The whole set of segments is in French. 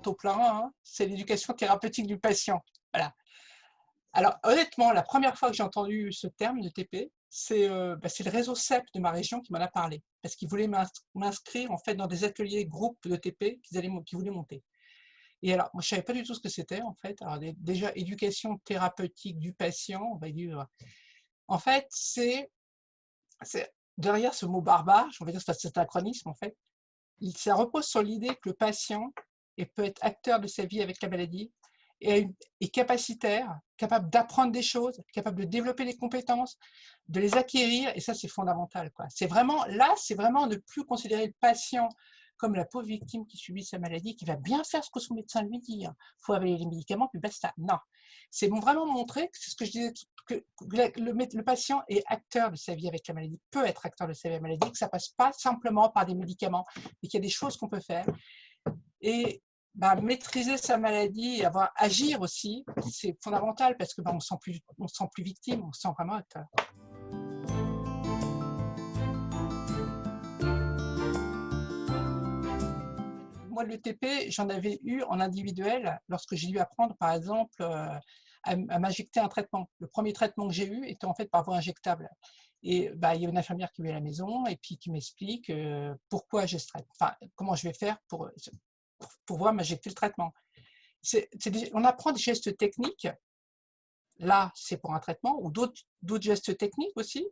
taux plein, hein, c'est l'éducation thérapeutique du patient. Voilà. Alors, honnêtement, la première fois que j'ai entendu ce terme de TP, c'est le réseau CEP de ma région qui m'en a parlé, parce qu'ils voulaient m'inscrire en fait dans des ateliers groupes de TP qu'ils voulaient monter. Et alors, moi, je ne savais pas du tout ce que c'était en fait. Alors, déjà, éducation thérapeutique du patient, on va dire. En fait, derrière ce mot barbare, on va dire que c'est un acronyme en fait, ça repose sur l'idée que le patient peut être acteur de sa vie avec la maladie et est capacitaire, capable d'apprendre des choses, capable de développer des compétences, de les acquérir, et ça, c'est fondamental, quoi. C'est vraiment ne plus considérer le patient comme la pauvre victime qui subit sa maladie, qui va bien faire ce que son médecin lui dit. Il faut avaler les médicaments, puis basta. Non. C'est vraiment montrer, c'est ce que je disais, que le patient est acteur de sa vie avec la maladie, peut être acteur de sa vie avec la maladie, que ça passe pas simplement par des médicaments, et qu'il y a des choses qu'on peut faire. Et maîtriser sa maladie et agir aussi, c'est fondamental parce que on se sent plus victime, on se sent vraiment acteur. Moi, le TP, j'en avais eu en individuel lorsque j'ai dû apprendre, par exemple, à m'injecter un traitement. Le premier traitement que j'ai eu était en fait par voie injectable. Et il y a une infirmière qui vient à la maison et puis qui m'explique pourquoi j'ai ce traitement, enfin, comment je vais faire pour pouvoir m'injecter le traitement. On apprend des gestes techniques. Là, c'est pour un traitement, ou d'autres gestes techniques aussi.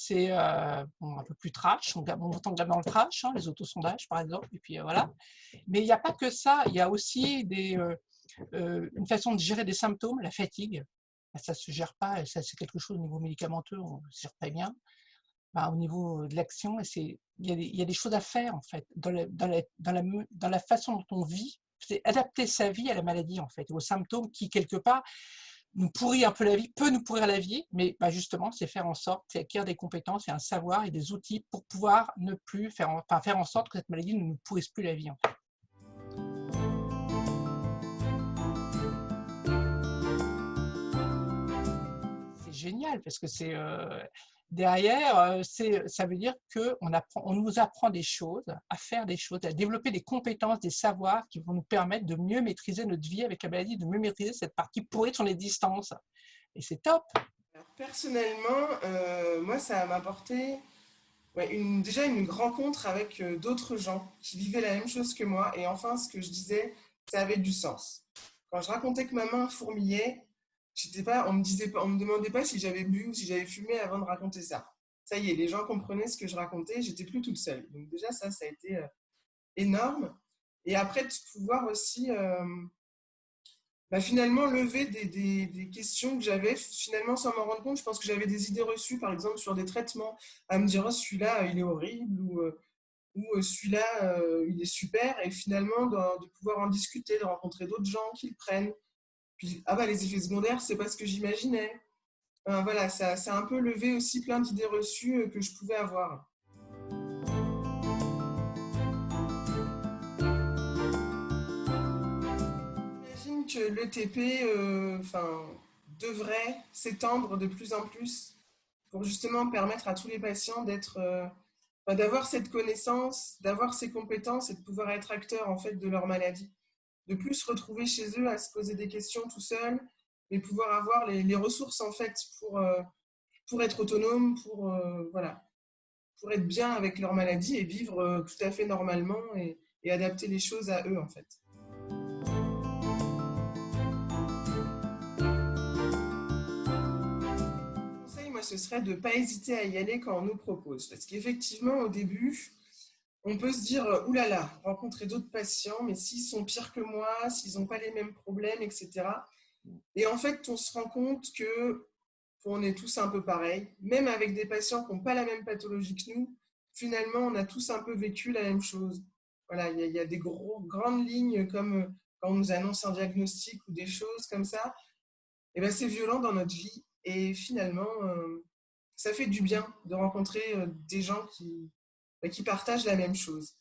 C'est un peu plus trash, on entend dans le trash, hein, les autosondages par exemple, et puis voilà. Mais il n'y a pas que ça, il y a aussi une façon de gérer des symptômes, la fatigue. Ça ne se gère pas, ça, c'est quelque chose au niveau médicamenteux, on ne se gère pas bien. Au niveau de l'action, il y a des choses à faire en fait, dans la façon dont on vit. C'est adapter sa vie à la maladie en fait, aux symptômes qui quelque part nous pourrit un peu la vie, peut nous pourrir la vie, mais justement, c'est faire en sorte, c'est acquérir des compétences et un savoir et des outils pour pouvoir ne plus faire en sorte que cette maladie ne nous pourrisse plus la vie en fait. C'est génial parce que derrière, ça veut dire qu'on nous apprend des choses, à faire des choses, à développer des compétences, des savoirs qui vont nous permettre de mieux maîtriser notre vie avec la maladie, de mieux maîtriser cette partie pourrie de son existence. Et c'est top. Alors, personnellement, moi, ça m'a apporté déjà une rencontre avec d'autres gens qui vivaient la même chose que moi. Et enfin, ce que je disais, ça avait du sens. Quand je racontais que ma main fourmillait, on me demandait pas si j'avais bu ou si j'avais fumé avant de raconter ça. Ça y est, les gens comprenaient ce que je racontais, j'étais plus toute seule. Donc déjà, ça a été énorme. Et après, de pouvoir aussi finalement lever des questions que j'avais finalement sans m'en rendre compte. Je pense que j'avais des idées reçues, par exemple, sur des traitements, à me dire oh, celui-là, il est horrible ou celui-là, il est super. Et finalement, de pouvoir en discuter, de rencontrer d'autres gens qui le prennent. Puis, les effets secondaires, c'est pas ce que j'imaginais. Voilà, ça a un peu levé aussi plein d'idées reçues que je pouvais avoir. J'imagine que l'ETP devrait s'étendre de plus en plus pour justement permettre à tous les patients d'avoir cette connaissance, d'avoir ces compétences et de pouvoir être acteurs en fait de leur maladie. De plus se retrouver chez eux à se poser des questions tout seul et pouvoir avoir les ressources en fait pour être autonome, pour être bien avec leur maladie et vivre tout à fait normalement et adapter les choses à eux en fait. Mon conseil, moi, ce serait de ne pas hésiter à y aller quand on nous propose. Parce qu'effectivement, au début, on peut se dire, oulala, rencontrer d'autres patients, mais s'ils sont pires que moi, s'ils n'ont pas les mêmes problèmes, etc. Et en fait, on se rend compte qu'on est tous un peu pareils. Même avec des patients qui n'ont pas la même pathologie que nous, finalement, on a tous un peu vécu la même chose. Voilà, il y a des grandes lignes comme quand on nous annonce un diagnostic ou des choses comme ça. Et ben, c'est violent dans notre vie. Et finalement, ça fait du bien de rencontrer des gens qui partagent la même chose.